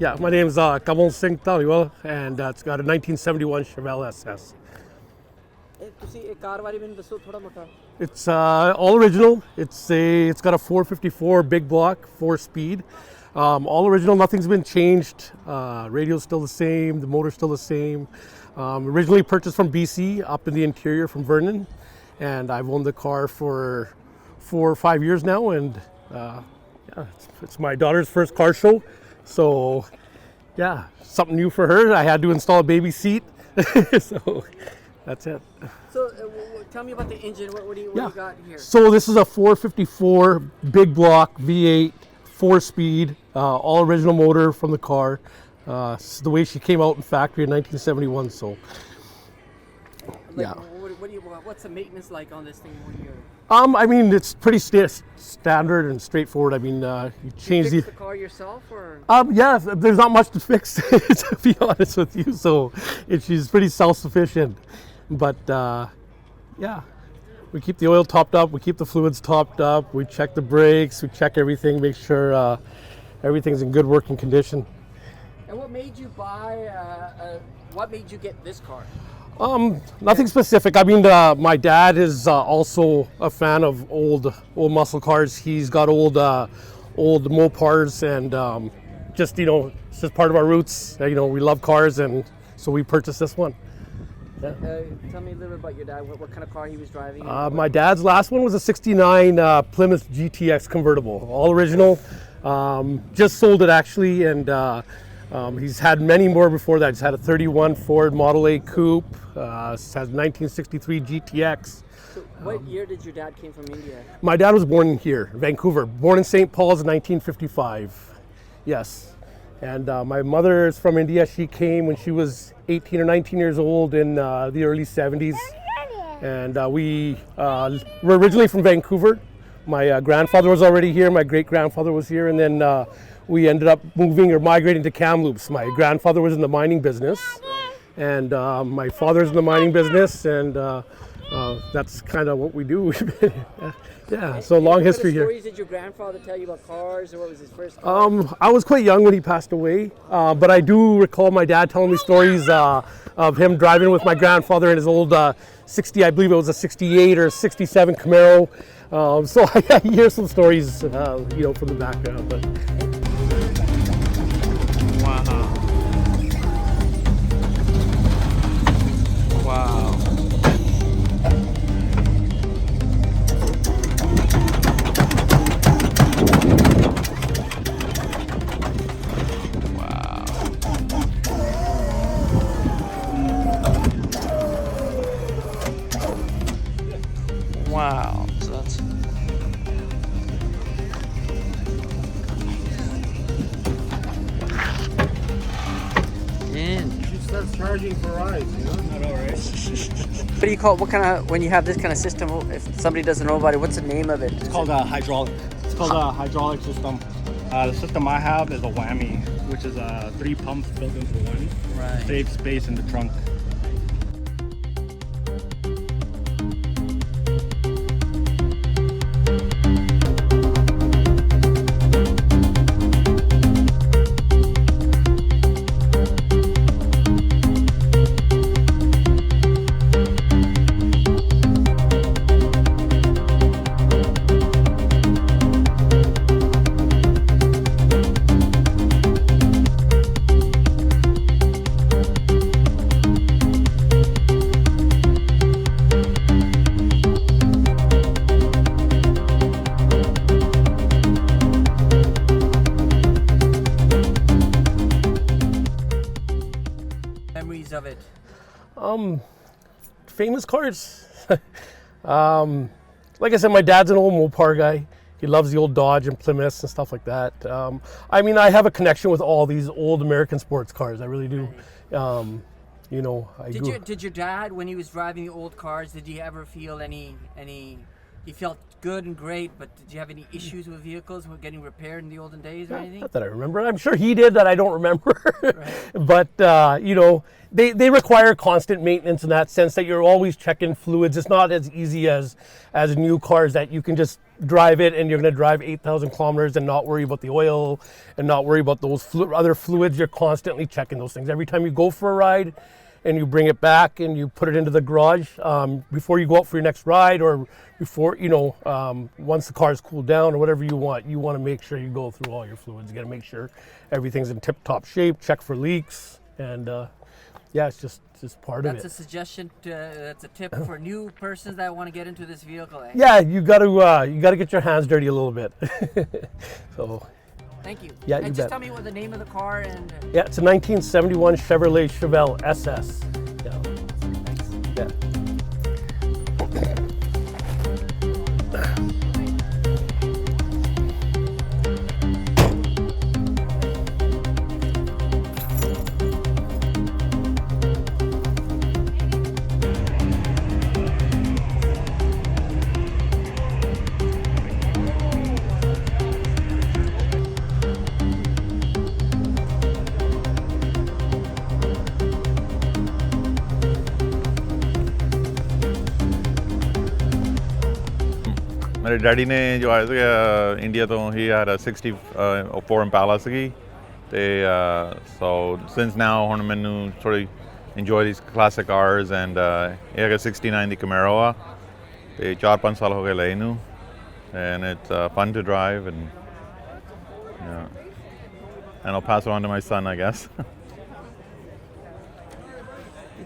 Yeah, my name's Kamal Singh Taliwal, and it's got a 1971 Chevelle Ss. ਤੁਸੀਂ ਇਹ ਕਾਰ ਬਾਰੇ ਮੈਨੂੰ ਦੱਸੋ ਥੋੜਾ ਮੋਟਾ It's all original. It's got a 454 big block, 4-speed. All original. Nothing's been changed. Radio's still the same. The motor's still the same. Originally purchased from BC, up in the interior from Vernon, and I've owned the car for 4 or 5 years now. And yeah, it's my daughter's first car show, so yeah, something new for her. I had to install a baby seat, so that's it. So tell me about the engine. What do you got here? So this is a 454 big block V8, 4-speed, all original motor from the car. This is the way she came out in factory in 1971. So yeah. What's the maintenance like on this thing when you're? I mean, it's pretty standard and straightforward. I mean, you change fix the car yourself, or? Yeah, there's not much to fix, to be honest with you. So she's pretty self-sufficient. But yeah, we keep the oil topped up, we keep the fluids topped up, we check the brakes, we check everything, make sure everything's in good working condition. And what made you buy? What made you get this car? Nothing specific. I mean, my dad is also a fan of old muscle cars. He's got old Mopars, and just it's just part of our roots. We love cars, and so we purchased this one. Tell me a little bit about your dad. What kind of car he was driving? My dad's last one was a '69 Plymouth GTX convertible, all original. Just sold it actually, and he's had many more before that. He's had a '31 Ford Model A Coupe. Has 1963 GTX. So what year did your dad came from India? My dad was born here, Vancouver. Born in St. Paul's in 1955. Yes. And my mother is from India. She came when she was 18 or 19 years old in the early 70s. And we were originally from Vancouver. My grandfather was already here. My great-grandfather was here. And then we ended up moving or migrating to Kamloops. My grandfather was in the mining business. And my father's in the mining business. And that's kind of what we do. Yeah, so long history here. What stories did your grandfather tell you about cars, or what was his first car? I was quite young when he passed away, but I do recall my dad telling me stories of him driving with my grandfather in his old 60, I believe it was a 68 or 67 Camaro. So I hear some stories, from the background. But. Wow. Wow. Wow, so that's She starts charging for rides, Not all right. What do you call? What kind of, when you have this kind of system? If somebody doesn't know about it, what's the name of it? It's called a hydraulic. It's called a hydraulic system. The system I have is a whammy, which is 3 pumps built into one. Right. Saves space in the trunk. Memories of it. Famous cars. Like I said, my dad's an old Mopar guy. He loves the old Dodge and Plymouths and stuff like that. I mean, I have a connection with all these old American sports cars. I really do. Did your dad, when he was driving the old cars, did you ever feel any You felt good and great, but did you have any issues with vehicles with getting repaired in the olden days or anything? Not that I remember. I'm sure he did that I don't remember. Right. But, you know, they require constant maintenance in that sense that you're always checking fluids. It's not as easy as new cars that you can just drive it and you're going to drive 8,000 kilometers and not worry about the oil and not worry about those other fluids. You're constantly checking those things. Every time you go for a ride, and you bring it back and you put it into the garage before you go out for your next ride, or before, you know, once the car's cooled down or whatever you want to make sure you go through all your fluids. You got to make sure everything's in tip-top shape, check for leaks, and yeah, it's just part of it. That's a suggestion. That's a tip for new persons that want to get into this vehicle. Yeah, you got to get your hands dirty a little bit. So. Thank you. Yeah, and you just bet. tell me what the name of the car and. Yeah, it's a 1971 Chevelle Ss. Yeah. Thanks. Yeah. ਮੇਰੇ daddy ਨੇ ਜੋ ਆਇਆ ਸੀ India ਤੋਂ ਹੀ had a 64 Impala ਸੀਗੀ ਤੇ so since now ਹੁਣ ਮੈਨੂੰ ਥੋੜੀ enjoy these classic cars and ਇਹ ਹੈਗਾ 69 ਦੀ Camaro ਆ ਤੇ 4-5 ਸਾਲ ਹੋ ਗਏ ਲਏ ਇਹਨੂੰ and it's fun to drive and yeah and I'll pass it on to my son I guess.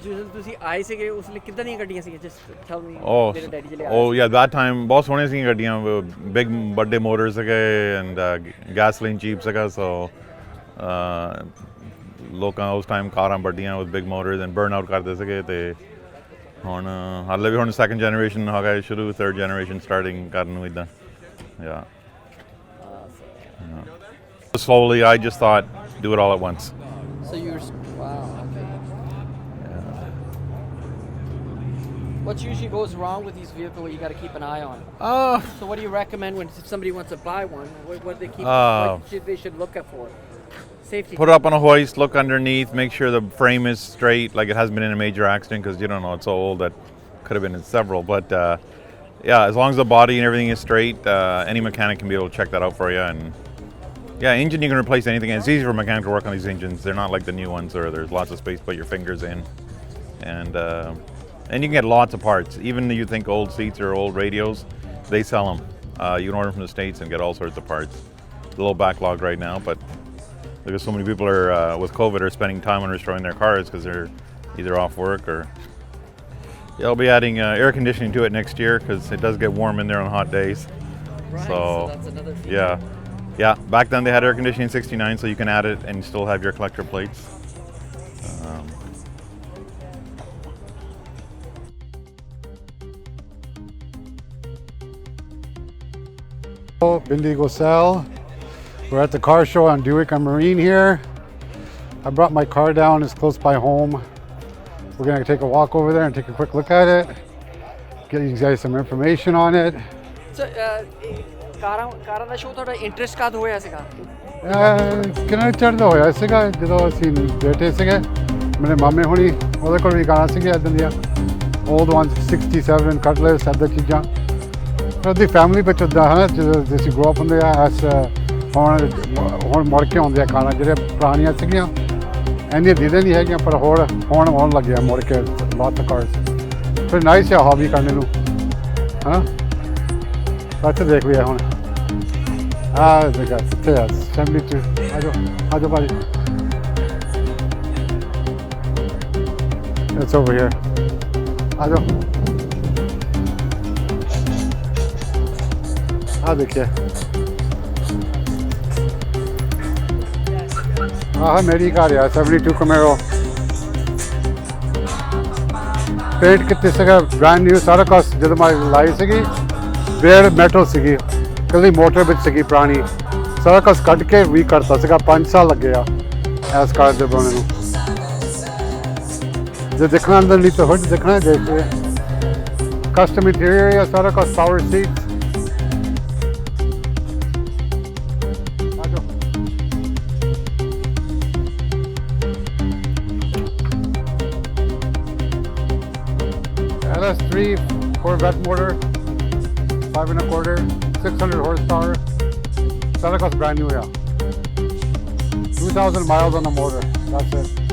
ਜਦੋਂ ਤੁਸੀਂ ਆਏ ਸੀਗੇ ਉਸ ਲਈ ਕਿੱਦਾਂ ਦੀਆਂ ਗੱਡੀਆਂ ਸੀਗੀਆਂ ਜਸਟ ਟੈਲ ਮੀ ਮੇਰੇ ਡੈਡੀ ਜਿਹੜੇ oh yeah that time ਬਹੁਤ ਸੋਹਣੀਆਂ ਸੀਗੀਆਂ ਗੱਡੀਆਂ big ਵੱਡੇ ਮੋਟਰ ਸੀਗੇ and gasoline cheap ਸੀਗਾ so ਲੋਕਾਂ ਉਸ ਟਾਈਮ ਕਾਰਾਂ ਵੱਡੀਆਂ with big motors and burn out ਕਰਦੇ ਸੀਗੇ ਤੇ ਹੁਣ ਹਾਲੇ ਵੀ ਹੁਣ second generation ਹੋ ਗਿਆ ਸ਼ੁਰੂ third generation starting ਕਰਨ ਨੂੰ ਇੱਦਾਂ yeah slowly I just thought do it all at once. So you're wow okay. What usually goes wrong with these vehicles what you got to keep an eye on? So what do you recommend when somebody wants to buy one? What do they keep? What they should look at for? Safety. Put it up on a hoist, look underneath, make sure the frame is straight, like it hasn't been in a major accident because you don't know, it's so old that could have been in several. But yeah, as long as the body and everything is straight, any mechanic can be able to check that out for you. And yeah, engine you can replace anything. It's easy for a mechanic to work on these engines. They're not like the new ones where there's lots of space to put your fingers in. And you can get lots of parts. Even you think old seats or old radios, they sell them. You can order them from the States and get all sorts of parts. A little backlog right now, but because so many people are with COVID are spending time on restoring their cars because they're either off work or. Yeah, I'll be adding air conditioning to it next year because it does get warm in there on hot days. Right, so that's another feature. Yeah. Back then they had air conditioning in '69, so you can add it and still have your collector plates. Bindi Gosel. We're at the car show on Dewick on Marine here. I brought my car down, it's close by home. We're gonna take a walk over there and take a quick look at it. Get you guys some information on it. So ਕਾਰਾਂ ਦਾ show ਤੁਹਾਡਾ interest ਕਦ ਹੋਇਆ ਸੀਗਾ? ਕਿੰਨਾ ਚੜ੍ਹਦਾ ਹੋਇਆ ਸੀਗਾ ਜਦੋਂ ਅਸੀਂ ਬੈਠੇ ਸੀਗੇ ਮੇਰੇ ਮਾਮੇ ਹੁਣੀ ਉਹਦੇ ਕੋਲ ਵੀ ਕਾਰਾਂ ਸੀਗੀਆਂ ਇੱਦਾਂ ਦੀਆਂ old ones 67 Cutlass ਇੱਦਾਂ ਚੀਜ਼ਾਂ ਉਹਦੀ ਫੈਮਿਲੀ ਵਿੱਚ ਉੱਦਾਂ ਹੈ ਨਾ ਜਦੋਂ ਅਸੀਂ ਗਰੋ ਅਪ ਹੁੰਦੇ ਆ ਐਸ ਹੁਣ ਮੁੜ ਕੇ ਆਉਂਦੇ ਆ ਕਾਰਾਂ ਜਿਹੜੇ ਪੁਰਾਣੀਆਂ ਸੀਗੀਆਂ ਇੰਨੀਆਂ ਦੀਦੇ ਨਹੀਂ ਹੈਗੀਆਂ ਪਰ ਹੁਣ ਆਉਣ ਲੱਗਿਆ ਮੁੜ ਕੇ ਲੋਟ ਆਫ ਕਾਰਸ ਫਿਰ ਨਾਈਸ ਆ ਹੌਬੀ ਕਰਨੇ ਨੂੰ ਹੈ ਨਾ ਅੱਛਾ ਦੇਖ ਲਿਆ ਹੁਣ ਦੇਖਾ ਕਿੱਥੇ ਆ 72 ਆਜੋ ਭਾਜੀ it's over here ਆਜੋ ਆ ਦੇਖਿਆ ਆਹ ਮੇਰੀ ਕਾਰ ਆ 72 Camaro ਪੇਂਟ ਕਿਤੇ ਸੀਗਾ ਬ੍ਰਾਂਡ ਨਿਊ ਸਾਰਾ ਕੁਛ ਜਦੋਂ ਮੈਂ ਲਾਈ ਸੀਗੀ ਬੇੜ ਮੈਟਲ ਸੀਗੀ ਕੱਲੀ ਮੋਟਰ ਵਿੱਚ ਸੀਗੀ ਪੁਰਾਣੀ ਸਾਰਾ ਕੁਛ ਕੱਢ ਕੇ ਵੀ ਕਰਤਾ ਸੀਗਾ 5 ਸਾਲ ਲੱਗੇ ਆ ਇਸ ਕਾਰ ਦੇ ਬਣਨ ਨੂੰ ਜੇ ਦੇਖਣਾ ਅੰਦਰ ਨਹੀਂ ਤਾਂ ਹੁੱਡ ਦੇਖਣਾ ਦੇਖ ਕੇ custom interior है सारा का power seats. LS3 Corvette motor, 5 1/4, 600 horsepower. Saara cost brand new, yeah. 2,000 miles on the motor. That's it.